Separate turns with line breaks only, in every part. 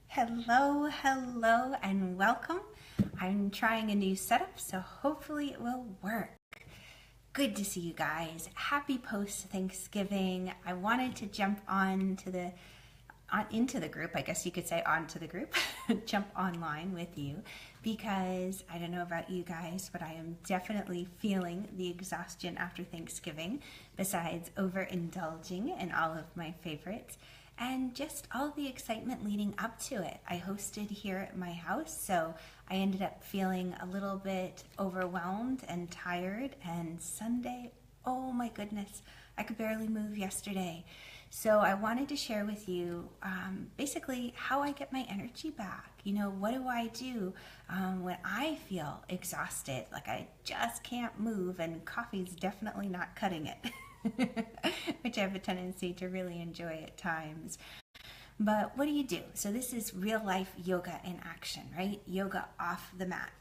Hello, and welcome. I'm trying a new setup, so hopefully it will work. Good to see you guys. Happy post-Thanksgiving. I wanted to jump into the group, I guess you could say onto the group, jump online with you, because I don't know about you guys, but I am definitely feeling the exhaustion after Thanksgiving, besides overindulging in all of my favorites, and just all the excitement leading up to it. I hosted here at my house, so I ended up feeling a little bit overwhelmed and tired, and Sunday, oh my goodness, I could barely move yesterday. So I wanted to share with you basically how I get my energy back. You know, what do I do when I feel exhausted, like I just can't move, and coffee's definitely not cutting it, which I have a tendency to really enjoy at times. But what do you do? So this is real life yoga in action, right? Yoga off the mat.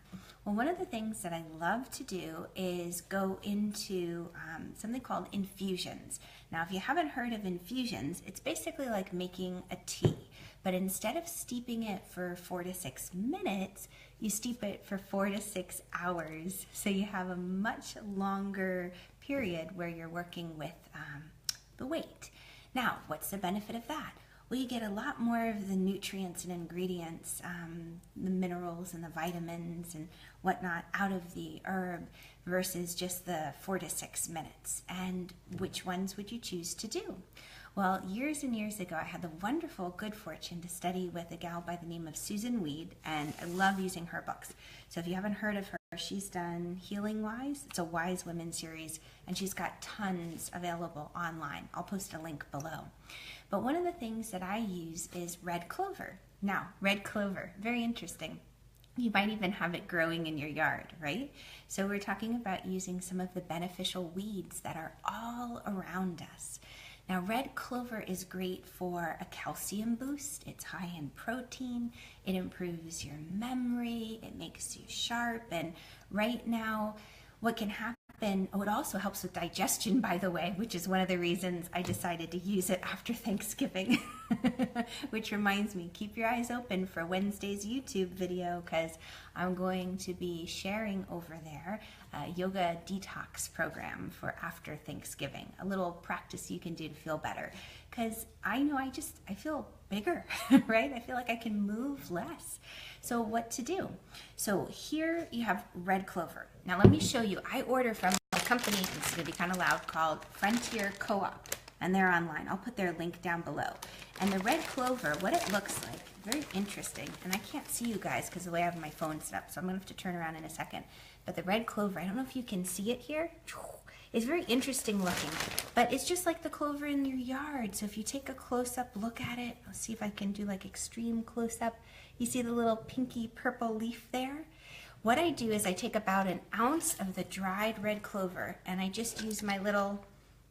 Well, one of the things that I love to do is go into something called infusions. Now, if you haven't heard of infusions, it's basically like making a tea, but instead of steeping it for 4 to 6 minutes, you steep it for 4 to 6 hours. So you have a much longer period where you're working with the weight. Now, what's the benefit of that? Well, you get a lot more of the nutrients and ingredients, the minerals and the vitamins and whatnot out of the herb versus just the 4 to 6 minutes. And which ones would you choose to do? Well, years and years ago, I had the wonderful good fortune to study with a gal by the name of Susan Weed, and I love using her books. So if you haven't heard of her, she's done Healing Wise. It's a Wise Women series, and she's got tons available online. I'll post a link below. But one of the things that I use is red clover. Now, red clover, very interesting. You might even have it growing in your yard, right? So we're talking about using some of the beneficial weeds that are all around us. Now, red clover is great for a calcium boost. It's high in protein. It improves your memory. It makes you sharp. And right now, what can happen, oh, it also helps with digestion, by the way, which is one of the reasons I decided to use it after Thanksgiving. Which reminds me, keep your eyes open for Wednesday's YouTube video, because I'm going to be sharing over there a yoga detox program for after Thanksgiving, a little practice you can do to feel better. Because I know I feel bigger, right? I feel like I can move less. So what to do? So here you have red clover. Now let me show you. I order from a company, it's going to be kind of loud, called Frontier Co-op, and they're online. I'll put their link down below. And the red clover, what it looks like, very interesting, and I can't see you guys because the way I have my phone set up, so I'm going to have to turn around in a second. But the red clover, I don't know if you can see it here. It's very interesting looking, but it's just like the clover in your yard. So if you take a close-up look at it, I'll see if I can do like extreme close-up. You see the little pinky purple leaf there? What I do is I take about an ounce of the dried red clover, and I just use my little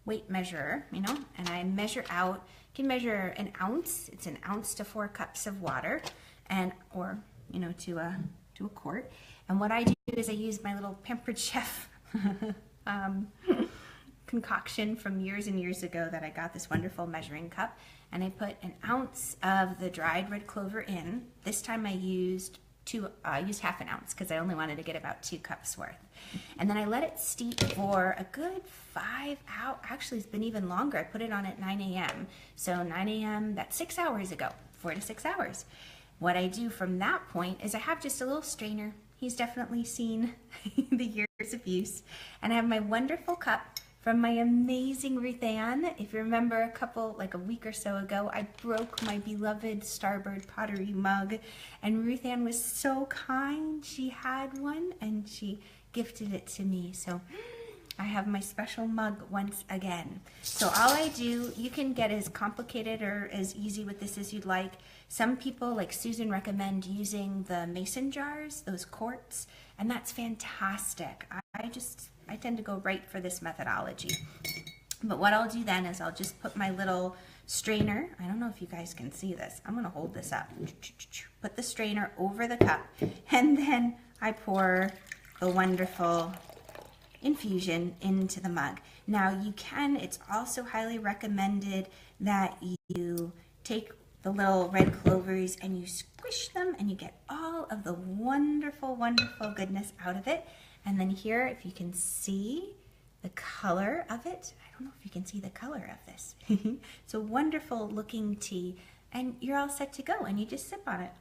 weight measurer, you know, and I measure out. You can measure an ounce. It's an ounce to 4 cups of water, and or you know, to a quart. And what I do is I use my little Pampered Chef concoction from years and years ago that I got, this wonderful measuring cup, and I put an ounce of the dried red clover in. This time I used half an ounce because I only wanted to get about 2 cups worth. And then I let it steep for a good 5 hours. Actually, it's been even longer. I put it on at 9 a.m. So 9 a.m., that's 6 hours ago, 4 to 6 hours. What I do from that point is I have just a little strainer. He's definitely seen the years of use. And I have my wonderful cup from my amazing Ruth Ann. If you remember like a week or so ago, I broke my beloved Starboard pottery mug, and Ruth Ann was so kind. She had one and she gifted it to me. So I have my special mug once again. So all I do, you can get as complicated or as easy with this as you'd like. Some people, like Susan, recommend using the mason jars, those quarts, and that's fantastic. I tend to go right for this methodology. But what I'll do then is I'll just put my little strainer, I don't know if you guys can see this, I'm gonna hold this up, put the strainer over the cup, and then I pour the wonderful infusion into the mug. Now you can, it's also highly recommended that you take the little red clovers and you squish them and you get all of the wonderful, wonderful goodness out of it. And then here, if you can see the color of it, I don't know if you can see the color of this. It's a wonderful looking tea and you're all set to go and you just sip on it.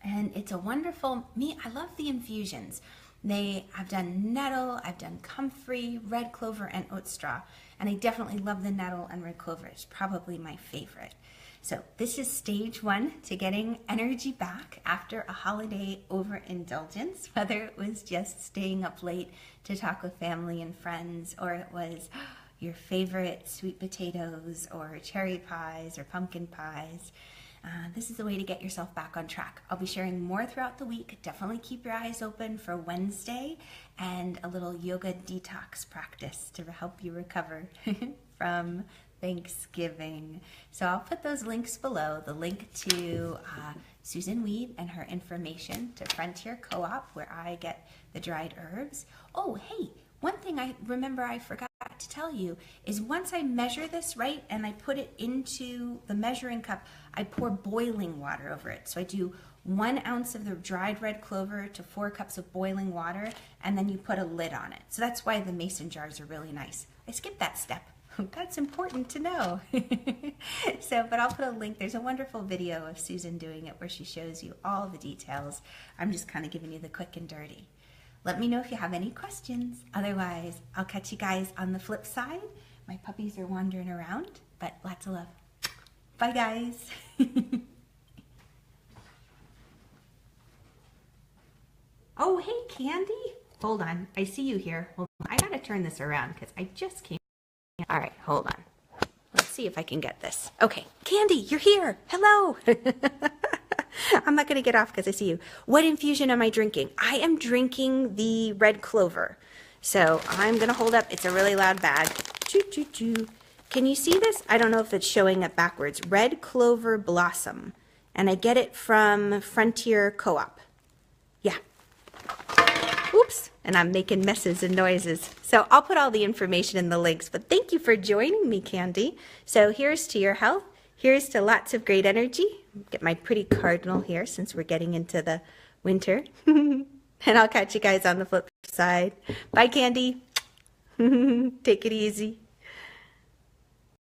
And it's a wonderful, I love the infusions. I've done nettle, I've done comfrey, red clover, and oat straw. And I definitely love the nettle and red clover. It's probably my favorite. So this is stage 1 to getting energy back after a holiday overindulgence, whether it was just staying up late to talk with family and friends, or it was your favorite sweet potatoes or cherry pies or pumpkin pies. This is the way to get yourself back on track. I'll be sharing more throughout the week. Definitely keep your eyes open for Wednesday and a little yoga detox practice to help you recover from Thanksgiving. So I'll put those links below. The link to Susan Weed and her information, to Frontier Co-op where I get the dried herbs. Oh, hey, one thing I remember I forgot to tell you is once I measure this right and I put it into the measuring cup, I pour boiling water over it. So I do 1 ounce of the dried red clover to 4 cups of boiling water, and then you put a lid on it. So that's why the mason jars are really nice. I skipped that step. That's important to know. But I'll put a link. There's a wonderful video of Susan doing it where she shows you all the details. I'm just kind of giving you the quick and dirty. Let me know if you have any questions. Otherwise, I'll catch you guys on the flip side. My puppies are wandering around, but lots of love. Bye, guys. Oh, hey, Candy. Hold on. I see you here. Hold on. I got to turn this around because I just came. All right, hold on. Let's see if I can get this. Okay, Candy, you're here. Hello. I'm not going to get off because I see you. What infusion am I drinking? I am drinking the red clover. So I'm going to hold up. It's a really loud bag. Choo, choo, choo. Can you see this? I don't know if it's showing up backwards. Red Clover Blossom. And I get it from Frontier Co-op. Yeah. Oops. And I'm making messes and noises. So I'll put all the information in the links. But thank you for joining me, Candy. So here's to your health. Here's to lots of great energy. Get my pretty cardinal here since we're getting into the winter. And I'll catch you guys on the flip side. Bye, Candy. Take it easy.